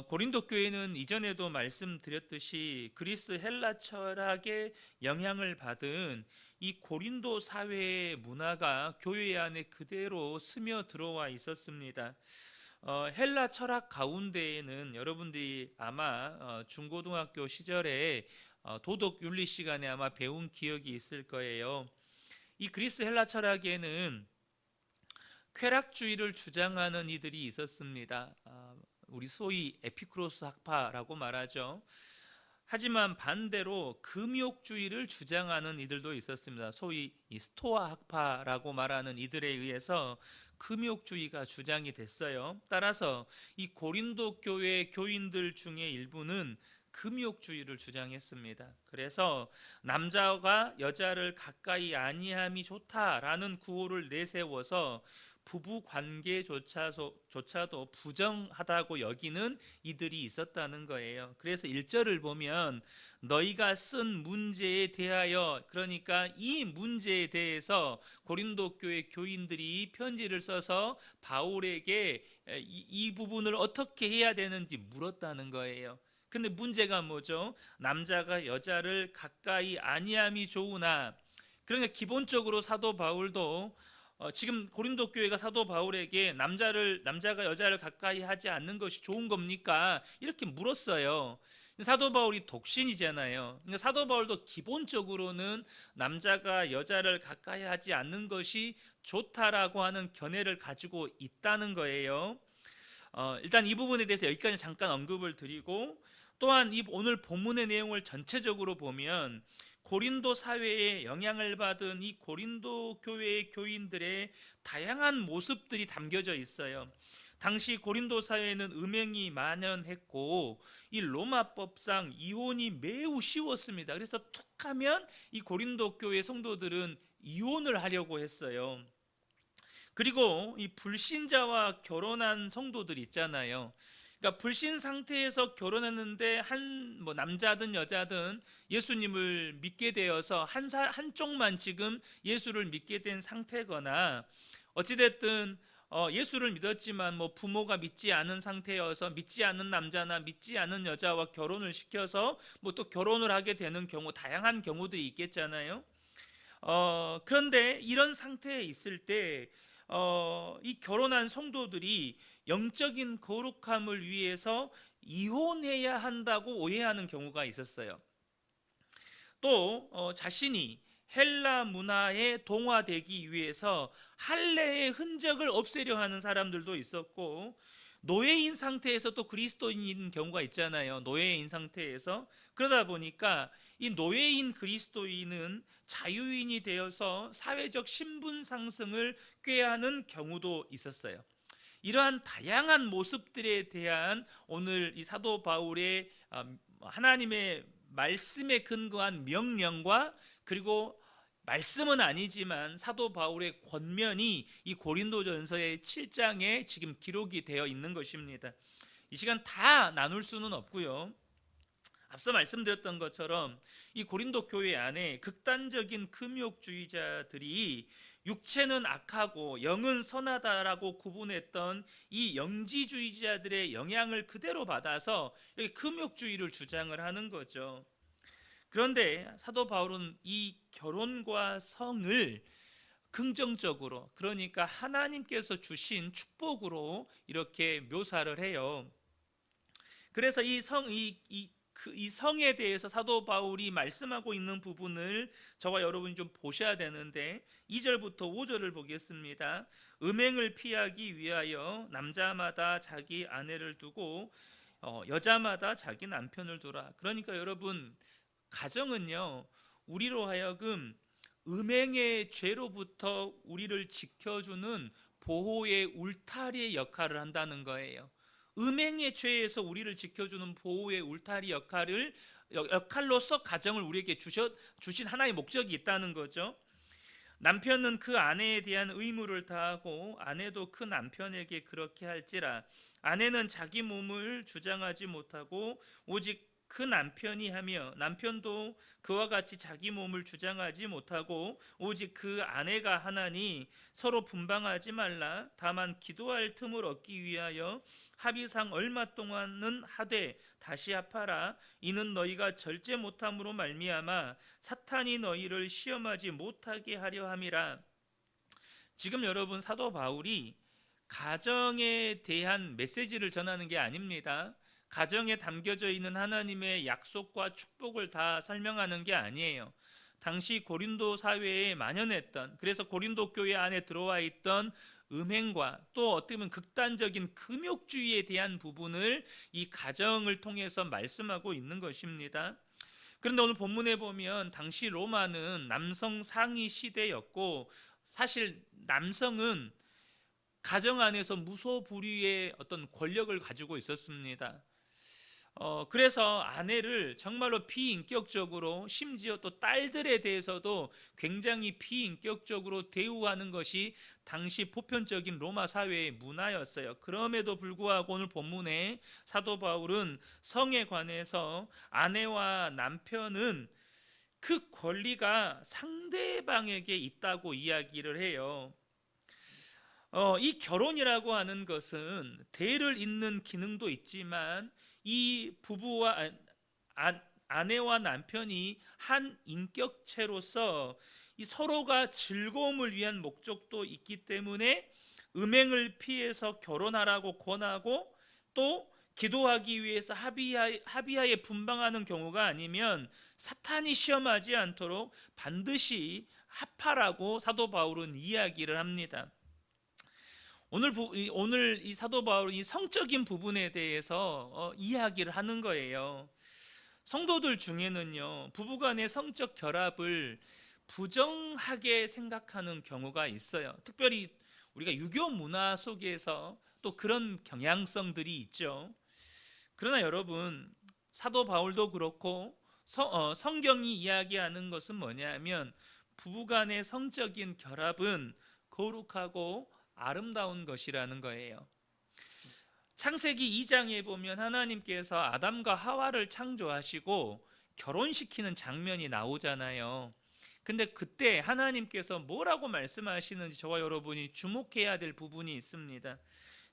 고린도 교회는 이전에도 말씀드렸듯이 그리스 헬라 철학의 영향을 받은 이 고린도 사회의 문화가 교회 안에 그대로 스며 들어와 있었습니다. 헬라 철학 가운데에는 여러분들이 아마 중고등학교 시절에 도덕 윤리 시간에 아마 배운 기억이 있을 거예요. 이 그리스 헬라 철학에는 쾌락주의를 주장하는 이들이 있었습니다. 우리 소위 에피쿠로스 학파라고 말하죠. 하지만 반대로 금욕주의를 주장하는 이들도 있었습니다. 소위 이 스토아 학파라고 말하는 이들에 의해서 금욕주의가 주장이 됐어요. 따라서 이 고린도 교회 교인들 중에 일부는 금욕주의를 주장했습니다. 그래서 남자가 여자를 가까이 아니함이 좋다라는 구호를 내세워서 부부 관계조차도 부정하다고 여기는 이들이 있었다는 거예요. 그래서 1절을 보면 너희가 쓴 문제에 대하여, 그러니까 이 문제에 대해서 고린도 교회 교인들이 편지를 써서 바울에게 이 부분을 어떻게 해야 되는지 물었다는 거예요. 근데 문제가 뭐죠? 남자가 여자를 가까이 아니함이 좋으나, 그러니까 기본적으로 사도 바울도 지금 고린도 교회가 사도 바울에게 남자가 여자를 가까이 하지 않는 것이 좋은 겁니까? 이렇게 물었어요. 사도 바울이 독신이잖아요. 그러니까 사도 바울도 기본적으로는 남자가 여자를 가까이 하지 않는 것이 좋다라고 하는 견해를 가지고 있다는 거예요. 일단 이 부분에 대해서 여기까지 잠깐 언급을 드리고, 또한 이 오늘 본문의 내용을 전체적으로 보면 고린도 사회에 영향을 받은 이 고린도 교회의 교인들의 다양한 모습들이 담겨져 있어요. 당시 고린도 사회에는 음행이 만연했고 이 로마법상 이혼이 매우 쉬웠습니다. 그래서 툭하면 이 고린도 교회 성도들은 이혼을 하려고 했어요. 그리고 이 불신자와 결혼한 성도들 있잖아요. 그러니까 불신 상태에서 결혼했는데 뭐 남자든 여자든 예수님을 믿게 되어서 한쪽만 지금 예수를 믿게 된 상태거나, 어찌됐든 예수를 믿었지만 뭐 부모가 믿지 않은 상태여서 믿지 않는 남자나 믿지 않는 여자와 결혼을 시켜서 뭐 또 결혼을 하게 되는 경우, 다양한 경우들이 있겠잖아요. 그런데 이런 상태에 있을 때 이 결혼한 성도들이 영적인 거룩함을 위해서 이혼해야 한다고 오해하는 경우가 있었어요. 또 자신이 헬라 문화에 동화되기 위해서 할례의 흔적을 없애려 하는 사람들도 있었고, 노예인 상태에서 또 그리스도인인 경우가 있잖아요. 노예인 상태에서. 그러다 보니까 이 노예인 그리스도인은 자유인이 되어서 사회적 신분 상승을 꾀하는 경우도 있었어요. 이러한 다양한 모습들에 대한 오늘 이 사도 바울의 하나님의 말씀에 근거한 명령과, 그리고 말씀은 아니지만 사도 바울의 권면이 이 고린도전서의 7장에 지금 기록이 되어 있는 것입니다. 이 시간 다 나눌 수는 없고요. 앞서 말씀드렸던 것처럼 이 고린도 교회 안에 극단적인 금욕주의자들이 육체는 악하고 영은 선하다라고 구분했던 이 영지주의자들의 영향을 그대로 받아서 금욕주의를 주장을 하는 거죠. 그런데 사도 바울은 이 결혼과 성을 긍정적으로, 그러니까 하나님께서 주신 축복으로 이렇게 묘사를 해요. 그래서 이 성에 대해서 사도 바울이 말씀하고 있는 부분을 저와 여러분이 좀 보셔야 되는데, 2절부터 5절을 보겠습니다. 음행을 피하기 위하여 남자마다 자기 아내를 두고 여자마다 자기 남편을 두라. 그러니까 여러분, 가정은요, 우리로 하여금 음행의 죄로부터 우리를 지켜주는 보호의 울타리의 역할을 한다는 거예요. 음행의 죄에서 우리를 지켜주는 보호의 울타리 역할로서 가정을 우리에게 주신 하나의 목적이 있다는 거죠. 남편은 그 아내에 대한 의무를 다하고 아내도 그 남편에게 그렇게 할지라. 아내는 자기 몸을 주장하지 못하고 오직 그 남편이 하며, 남편도 그와 같이 자기 몸을 주장하지 못하고 오직 그 아내가 하나니 서로 분방하지 말라. 다만 기도할 틈을 얻기 위하여 합의상 얼마 동안은 하되 다시 합하라. 이는 너희가 절제 못함으로 말미암아 사탄이 너희를 시험하지 못하게 하려 함이라. 지금 여러분, 사도 바울이 가정에 대한 메시지를 전하는 게 아닙니다. 가정에 담겨져 있는 하나님의 약속과 축복을 다 설명하는 게 아니에요. 당시 고린도 사회에 만연했던, 그래서 고린도 교회 안에 들어와 있던 음행과 또 어떻게 보면 극단적인 금욕주의에 대한 부분을 이 가정을 통해서 말씀하고 있는 것입니다. 그런데 오늘 본문에 보면 당시 로마는 남성 상위 시대였고, 사실 남성은 가정 안에서 무소불위의 어떤 권력을 가지고 있었습니다. 그래서 아내를 정말로 비인격적으로, 심지어 또 딸들에 대해서도 굉장히 비인격적으로 대우하는 것이 당시 보편적인 로마 사회의 문화였어요. 그럼에도 불구하고 오늘 본문에 사도 바울은 성에 관해서 아내와 남편은 그 권리가 상대방에게 있다고 이야기를 해요. 이 결혼이라고 하는 것은 대를 잇는 기능도 있지만, 이 부부와 아내와 남편이 한 인격체로서 이 서로가 즐거움을 위한 목적도 있기 때문에 음행을 피해서 결혼하라고 권하고, 또 기도하기 위해서 합의하에 분방하는 경우가 아니면 사탄이 시험하지 않도록 반드시 합하라고 사도 바울은 이야기를 합니다. 오늘 이 사도 바울은 이 성적인 부분에 대해서 이야기를 하는 거예요. 성도들 중에는요, 부부간의 성적 결합을 부정하게 생각하는 경우가 있어요. 특별히 우리가 유교 문화 속에서 또 그런 경향성들이 있죠. 그러나 여러분, 사도 바울도 그렇고 성경이 이야기하는 것은 뭐냐면, 부부간의 성적인 결합은 거룩하고 아름다운 것이라는 거예요. 창세기 2장에 보면 하나님께서 아담과 하와를 창조하시고 결혼시키는 장면이 나오잖아요. 근데 그때 하나님께서 뭐라고 말씀하시는지 저와 여러분이 주목해야 될 부분이 있습니다.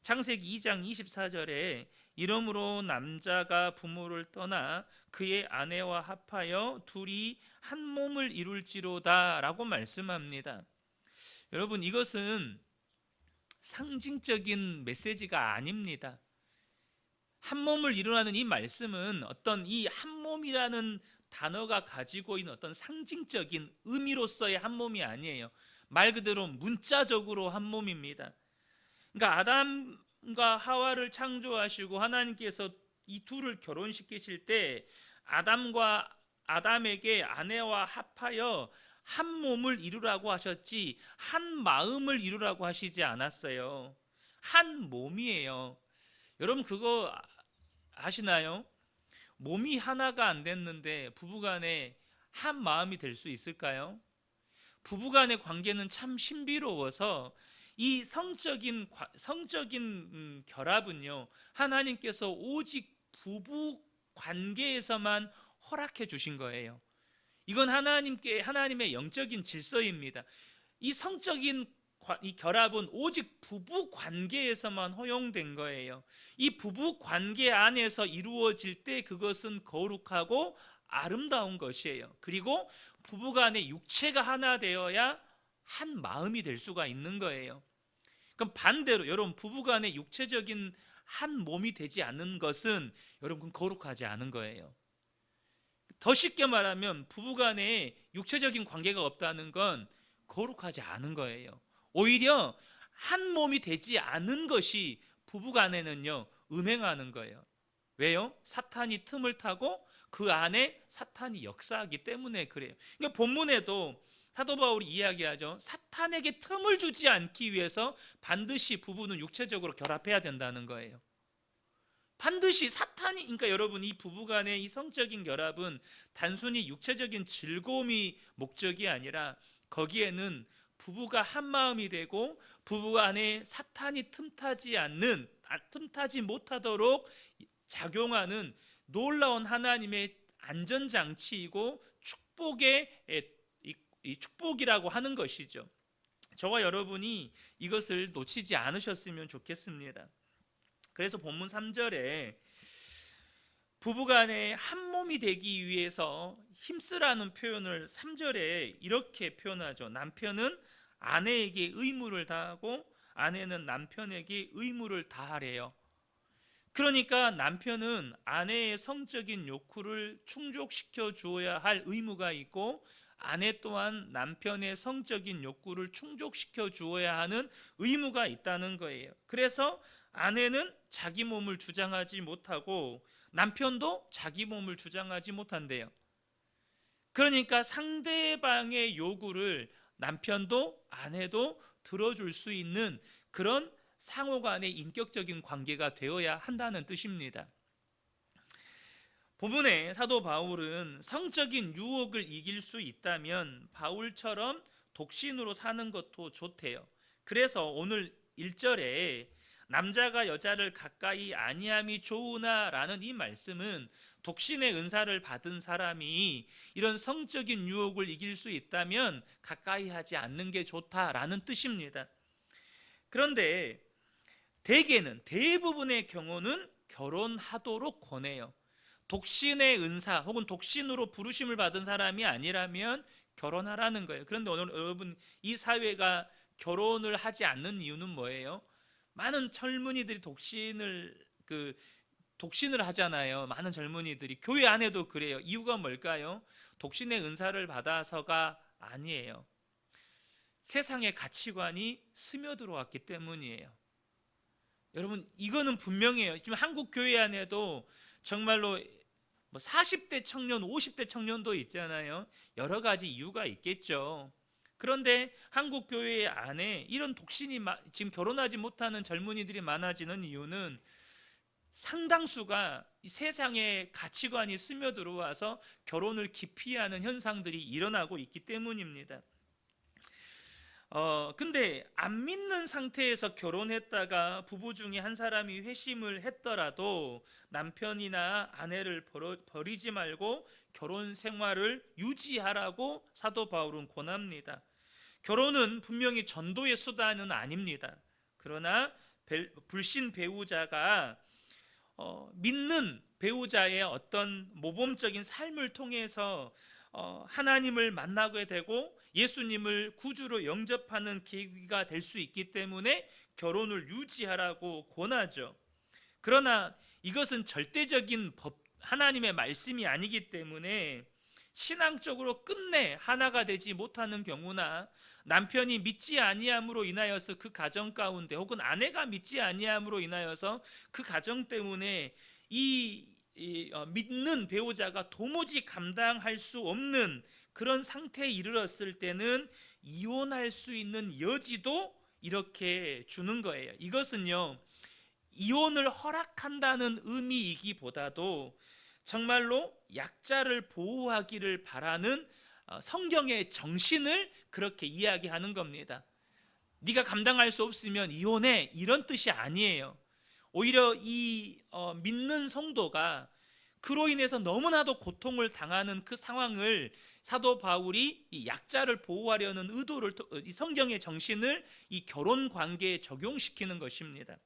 창세기 2장 24절에 이러므로 남자가 부모를 떠나 그의 아내와 합하여 둘이 한 몸을 이룰지로다 라고 말씀합니다. 여러분, 이것은 상징적인 메시지가 아닙니다. 한 몸을 이루라는 이 말씀은 어떤 이 한 몸이라는 단어가 가지고 있는 어떤 상징적인 의미로서의 한 몸이 아니에요. 말 그대로 문자적으로 한 몸입니다. 그러니까 아담과 하와를 창조하시고 하나님께서 이 둘을 결혼시키실 때 아담에게 아내와 합하여 한 몸을 이루라고 하셨지 한 마음을 이루라고 하시지 않았어요. 한 몸이에요. 여러분, 그거 아시나요? 몸이 하나가 안 됐는데 부부간에 한 마음이 될 수 있을까요? 부부간의 관계는 참 신비로워서 이 성적인 결합은요, 하나님께서 오직 부부 관계에서만 허락해 주신 거예요. 이건 하나님의 영적인 질서입니다. 이 성적인 이 결합은 오직 부부 관계에서만 허용된 거예요. 이 부부 관계 안에서 이루어질 때 그것은 거룩하고 아름다운 것이에요. 그리고 부부간의 육체가 하나 되어야 한 마음이 될 수가 있는 거예요. 그럼 반대로 여러분, 부부간의 육체적인 한 몸이 되지 않는 것은 여러분 거룩하지 않은 거예요. 더 쉽게 말하면 부부간에 육체적인 관계가 없다는 건 거룩하지 않은 거예요. 오히려 한 몸이 되지 않은 것이 부부간에는요, 음행하는 거예요. 왜요? 사탄이 틈을 타고 그 안에 사탄이 역사하기 때문에 그래요. 그러니까 본문에도 사도 바울이 이야기하죠. 사탄에게 틈을 주지 않기 위해서 반드시 부부는 육체적으로 결합해야 된다는 거예요. 반드시 그러니까 여러분, 이 부부간의 이 성적인 결합은 단순히 육체적인 즐거움이 목적이 아니라 거기에는 부부가 한 마음이 되고 부부 안에 사탄이 틈타지 못하도록 작용하는 놀라운 하나님의 안전장치이고 축복이라고 하는 것이죠. 저와 여러분이 이것을 놓치지 않으셨으면 좋겠습니다. 그래서 본문 3절에 부부간에 한 몸이 되기 위해서 힘쓰라는 표현을 3절에 이렇게 표현하죠. 남편은 아내에게 의무를 다하고 아내는 남편에게 의무를 다하래요. 그러니까 남편은 아내의 성적인 욕구를 충족시켜 주어야 할 의무가 있고, 아내 또한 남편의 성적인 욕구를 충족시켜 주어야 하는 의무가 있다는 거예요. 그래서 아내는 자기 몸을 주장하지 못하고 남편도 자기 몸을 주장하지 못한대요. 그러니까 상대방의 요구를 남편도 아내도 들어줄 수 있는 그런 상호 간의 인격적인 관계가 되어야 한다는 뜻입니다. 본문에 사도 바울은 성적인 유혹을 이길 수 있다면 바울처럼 독신으로 사는 것도 좋대요. 그래서 오늘 1절에 남자가 여자를 가까이 아니함이 좋으나 라는 이 말씀은 독신의 은사를 받은 사람이 이런 성적인 유혹을 이길 수 있다면 가까이 하지 않는 게 좋다라는 뜻입니다. 그런데 대부분의 경우는 결혼하도록 권해요. 독신의 은사 혹은 독신으로 부르심을 받은 사람이 아니라면 결혼하라는 거예요. 그런데 오늘 여러분, 이 사회가 결혼을 하지 않는 이유는 뭐예요? 많은 젊은이들이 독신을 하잖아요. 많은 젊은이들이 교회 안에도 그래요. 이유가 뭘까요? 독신의 은사를 받아서가 아니에요. 세상의 가치관이 스며들어왔기 때문이에요. 여러분, 이거는 분명해요. 지금 한국 교회 안에도 정말로 40대 청년, 50대 청년도 있잖아요. 여러 가지 이유가 있겠죠. 그런데 한국 교회 안에 이런 독신이 지금 결혼하지 못하는 젊은이들이 많아지는 이유는 상당수가 이 세상의 가치관이 스며들어와서 결혼을 기피하는 현상들이 일어나고 있기 때문입니다. 근데 안 믿는 상태에서 결혼했다가 부부 중에 한 사람이 회심을 했더라도 남편이나 아내를 버리지 말고 결혼 생활을 유지하라고 사도 바울은 권합니다. 결혼은 분명히 전도의 수단은 아닙니다. 그러나 불신 배우자가 믿는 배우자의 어떤 모범적인 삶을 통해서 하나님을 만나게 되고 예수님을 구주로 영접하는 계기가 될 수 있기 때문에 결혼을 유지하라고 권하죠. 그러나 이것은 절대적인 하나님의 말씀이 아니기 때문에 신앙적으로 끝내 하나가 되지 못하는 경우나 남편이 믿지 아니함으로 인하여서 그 가정 가운데, 혹은 아내가 믿지 아니함으로 인하여서 그 가정 때문에 믿는 배우자가 도무지 감당할 수 없는 그런 상태에 이르렀을 때는 이혼할 수 있는 여지도 이렇게 주는 거예요. 이것은요, 이혼을 허락한다는 의미이기보다도 정말로 약자를 보호하기를 바라는 성경의 정신을 그렇게 이야기하는 겁니다. 네가 감당할 수 없으면 이혼해, 이런 뜻이 아니에요. 오히려 이 믿는 성도가 그로 인해서 너무나도 고통을 당하는 그 상황을 사도 바울이 이 약자를 보호하려는 의도를, 이 성경의 정신을 이 결혼 관계에 적용시키는 것입니다.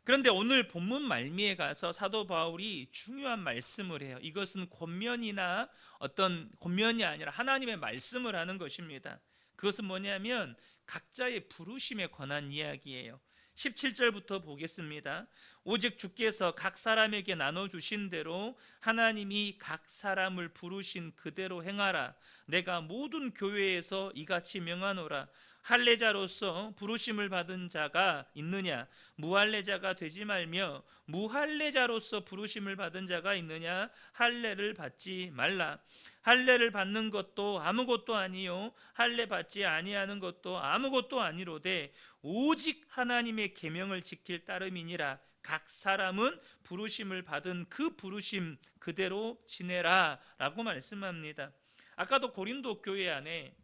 그런데 오늘 본문 말미에 가서 사도 바울이 중요한 말씀을 해요. 이것은 권면이나 어떤 권면이 아니라 하나님의 말씀을 하는 것입니다. 그것은 뭐냐면 각자의 부르심에 관한 이야기예요. 17절부터 보겠습니다. 오직 주께서 각 사람에게 나눠주신 대로 하나님이 각 사람을 부르신 그대로 행하라. 내가 모든 교회에서 이같이 명하노라. 할례자로서 부르심을 받은 자가 있느냐? 무할례자가 되지 말며 무할례자로서 부르심을 받은 자가 있느냐? 할례를 받지 말라. 할례를 받는 것도 아무것도 아니요 할례 받지 아니하는 것도 아무것도 아니로되 오직 하나님의 계명을 지킬 따름이니라. 각 사람은 부르심을 받은 그 부르심 그대로 지내라 라고 말씀합니다. 아까도 고린도 교회 안에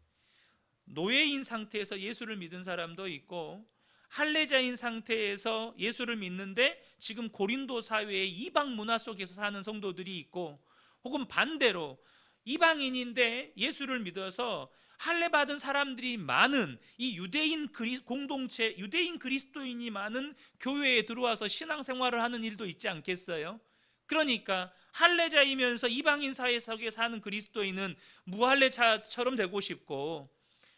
노예인 상태에서 예수를 믿은 사람도 있고 할례자인 상태에서 예수를 믿는데 지금 고린도 사회의 이방 문화 속에서 사는 성도들이 있고, 혹은 반대로 이방인인데 예수를 믿어서 할례 받은 사람들이 많은 이 공동체, 유대인 그리스도인이 많은 교회에 들어와서 신앙생활을 하는 일도 있지 않겠어요? 그러니까 할례자이면서 이방인 사회 속에 사는 그리스도인은 무할례자처럼 되고 싶고,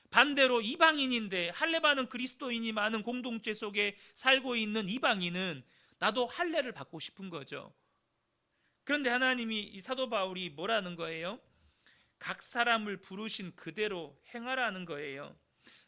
반대로 이방인인데 할례 받은 그리스도인이 많은 공동체 속에 살고 있는 이방인은 나도 할례를 받고 싶은 거죠. 그런데 하나님이, 이 사도 바울이 뭐라는 거예요? 각 사람을 부르신 그대로 행하라는 거예요.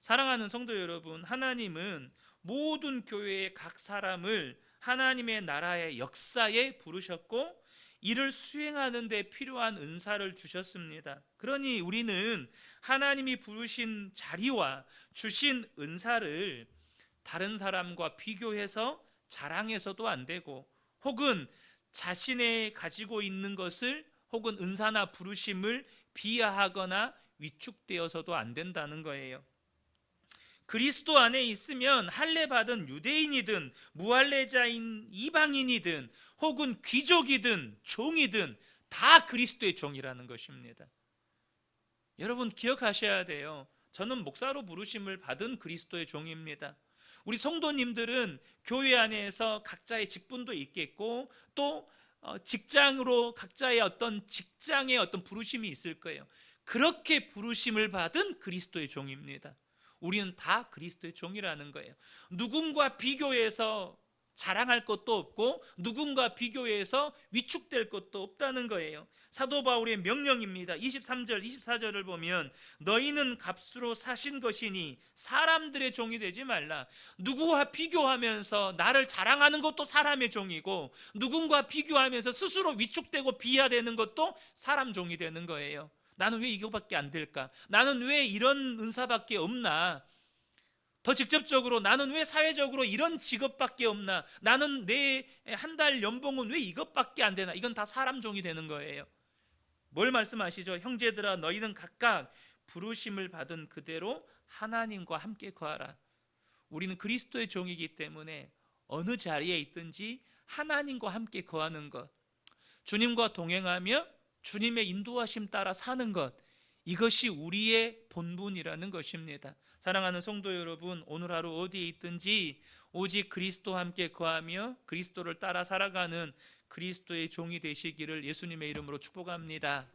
사랑하는 성도 여러분, 하나님은 모든 교회의 각 사람을 하나님의 나라의 역사에 부르셨고 이를 수행하는 데 필요한 은사를 주셨습니다. 그러니 우리는 하나님이 부르신 자리와 주신 은사를 다른 사람과 비교해서 자랑해서도 안 되고, 혹은 자신의 가지고 있는 것을, 혹은 은사나 부르심을 비하하거나 위축되어서도 안 된다는 거예요. 그리스도 안에 있으면 할례 받은 유대인이든 무할례자인 이방인이든 혹은 귀족이든 종이든 다 그리스도의 종이라는 것입니다. 여러분 기억하셔야 돼요. 저는 목사로 부르심을 받은 그리스도의 종입니다. 우리 성도님들은 교회 안에서 각자의 직분도 있겠고 또 직장으로 각자의 어떤 직장의 어떤 부르심이 있을 거예요. 그렇게 부르심을 받은 그리스도의 종입니다. 우리는 다 그리스도의 종이라는 거예요. 누군가 비교해서 자랑할 것도 없고 누군가 비교해서 위축될 것도 없다는 거예요. 사도 바울의 명령입니다. 23절 24절을 보면 너희는 값으로 사신 것이니 사람들의 종이 되지 말라. 누구와 비교하면서 나를 자랑하는 것도 사람의 종이고 누군가 비교하면서 스스로 위축되고 비하되는 것도 사람 종이 되는 거예요. 나는 왜 이거밖에 안 될까? 나는 왜 이런 은사밖에 없나? 더 직접적으로 나는 왜 사회적으로 이런 직업밖에 없나? 나는 내 한 달 연봉은 왜 이것밖에 안 되나? 이건 다 사람 종이 되는 거예요. 뭘 말씀하시죠? 형제들아 너희는 각각 부르심을 받은 그대로 하나님과 함께 거하라. 우리는 그리스도의 종이기 때문에 어느 자리에 있든지 하나님과 함께 거하는 것, 주님과 동행하며 주님의 인도하심 따라 사는 것, 이것이 우리의 본분이라는 것입니다. 사랑하는 성도 여러분, 오늘 하루 어디에 있든지 오직 그리스도와 함께 거하며 그리스도를 따라 살아가는 그리스도의 종이 되시기를 예수님의 이름으로 축복합니다.